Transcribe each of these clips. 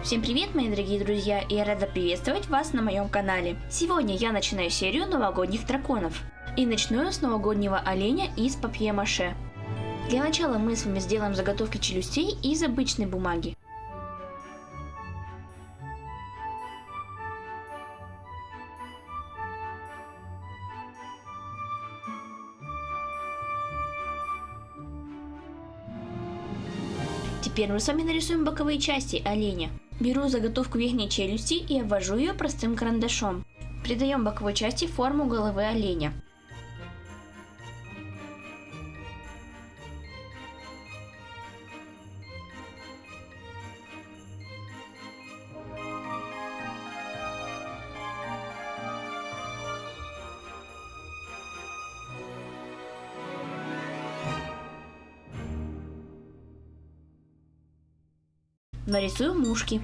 Всем привет, мои дорогие друзья, и я рада приветствовать вас на моем канале. Сегодня я начинаю серию новогодних драконов. И начну я с новогоднего оленя из папье-маше. Для начала мы с вами сделаем заготовки челюстей из обычной бумаги. Теперь мы с вами нарисуем боковые части оленя. Беру заготовку верхней челюсти и обвожу ее простым карандашом. Придаем боковой части форму головы оленя. Нарисуем ушки.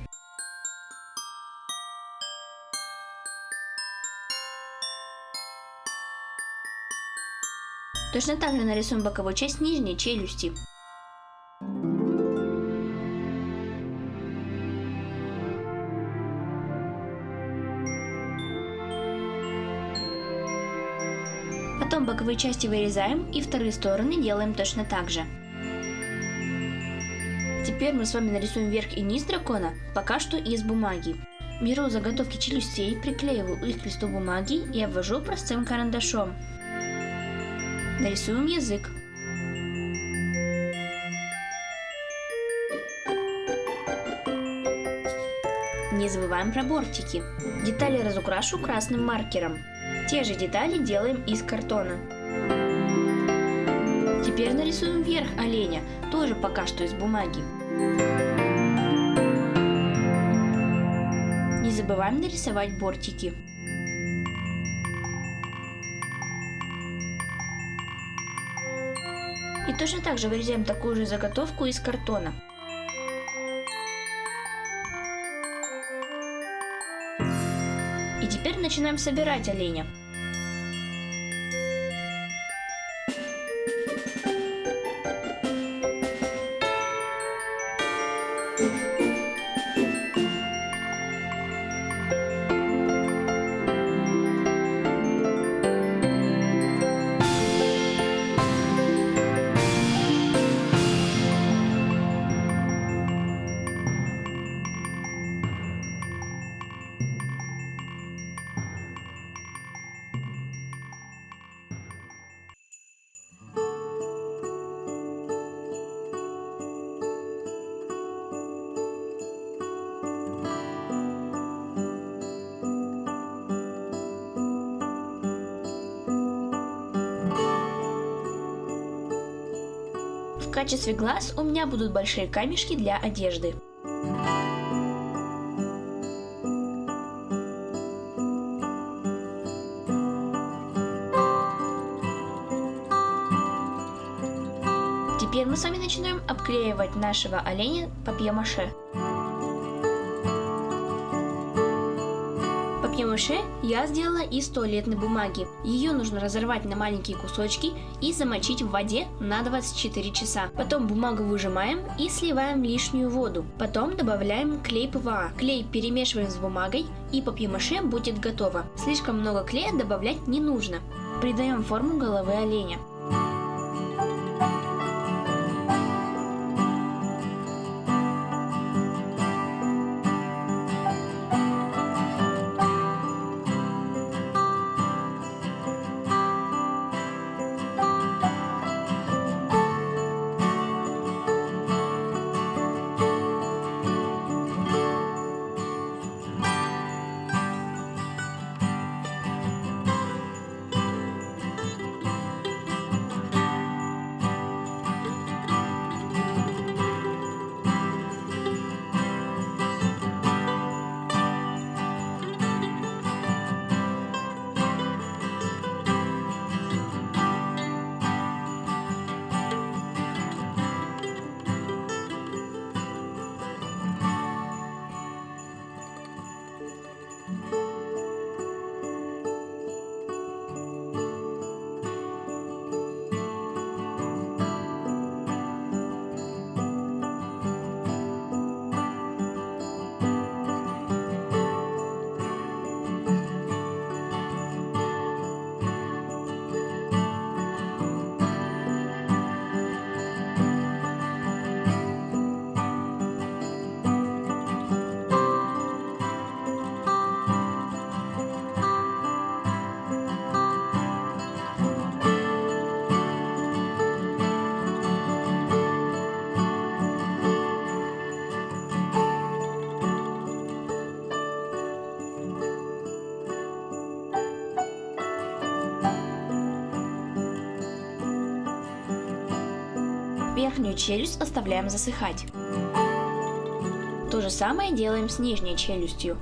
Точно так же нарисуем боковую часть нижней челюсти. Потом боковые части вырезаем и вторые стороны делаем точно так же. Теперь мы с вами нарисуем верх и низ дракона, пока что из бумаги. Беру заготовки челюстей, приклеиваю их к листу бумаги и обвожу простым карандашом. Нарисуем язык. Не забываем про бортики. Детали разукрашу красным маркером. Те же детали делаем из картона. Теперь нарисуем верх оленя, тоже пока что из бумаги. Не забываем нарисовать бортики. И точно так же вырезаем такую же заготовку из картона. И теперь начинаем собирать оленя. В качестве глаз у меня будут большие камешки для одежды. Теперь мы с вами начинаем обклеивать нашего оленя папье-маше. Папье-маше я сделала из туалетной бумаги. Ее нужно разорвать на маленькие кусочки и замочить в воде на 24 часа. Потом бумагу выжимаем и сливаем лишнюю воду. Потом добавляем клей ПВА. Клей перемешиваем с бумагой и папье-маше будет готово. Слишком много клея добавлять не нужно. Придаем форму головы оленя. верхнюю челюсть оставляем засыхать. То же самое делаем с нижней челюстью.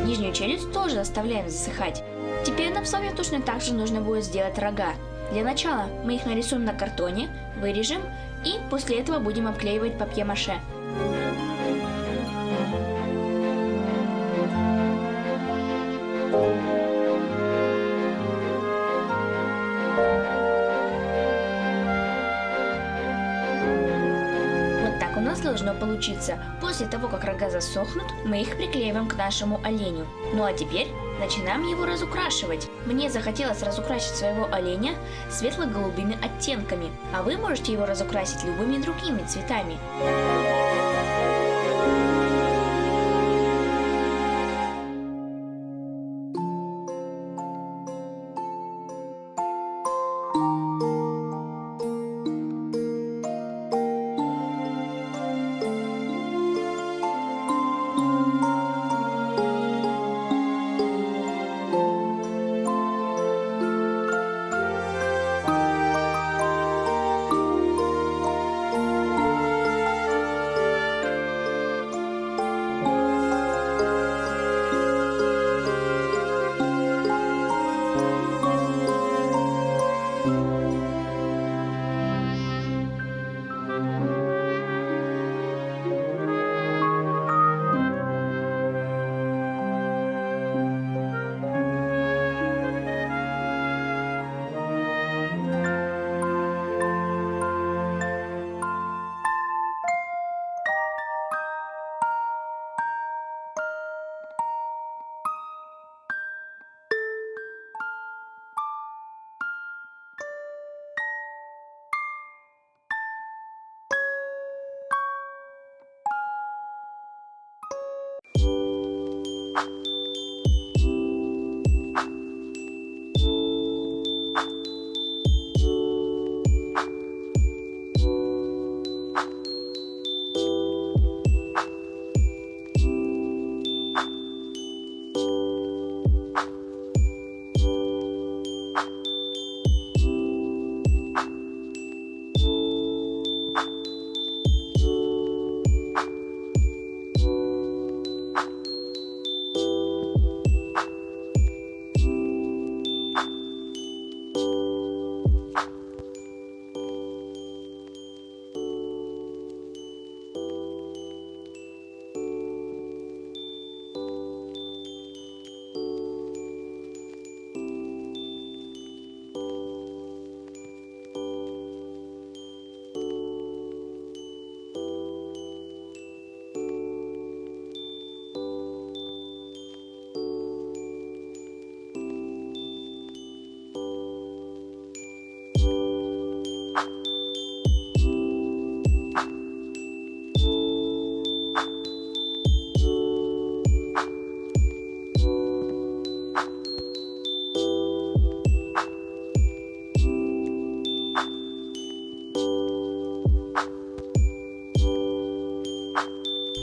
Нижнюю челюсть тоже оставляем засыхать. Теперь нам с вами точно так же нужно будет сделать рога. Для начала мы их нарисуем на картоне, вырежем и после этого будем обклеивать папье-маше. У нас должно получиться. После того, как рога засохнут, мы их приклеиваем к нашему оленю. Ну а теперь начинаем его разукрашивать. Мне захотелось разукрасить своего оленя светло-голубыми оттенками, а вы можете его разукрасить любыми другими цветами.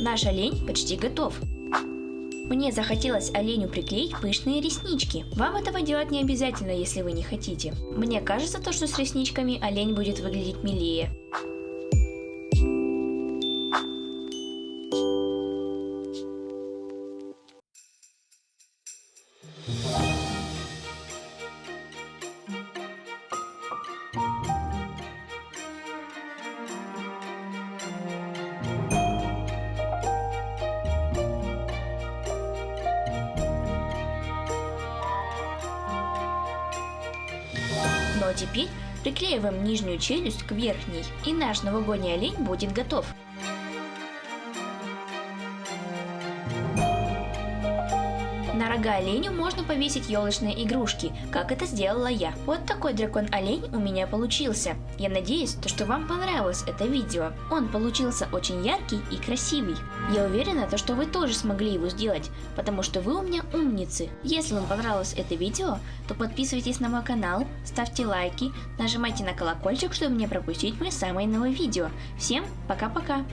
Наш олень почти готов. Мне захотелось оленю приклеить пышные реснички. Вам этого делать не обязательно, если вы не хотите. Мне кажется, что с ресничками олень будет выглядеть милее. Ну а теперь приклеиваем нижнюю челюсть к верхней, и наш новогодний олень будет готов. На рога оленю можно повесить елочные игрушки, как это сделала я. Вот такой дракон-олень у меня получился. Я надеюсь, что вам понравилось это видео. Он получился очень яркий и красивый. Я уверена, что вы тоже смогли его сделать, потому что вы у меня умницы. Если вам понравилось это видео, то подписывайтесь на мой канал, ставьте лайки, нажимайте на колокольчик, чтобы не пропустить мои самые новые видео. Всем пока-пока!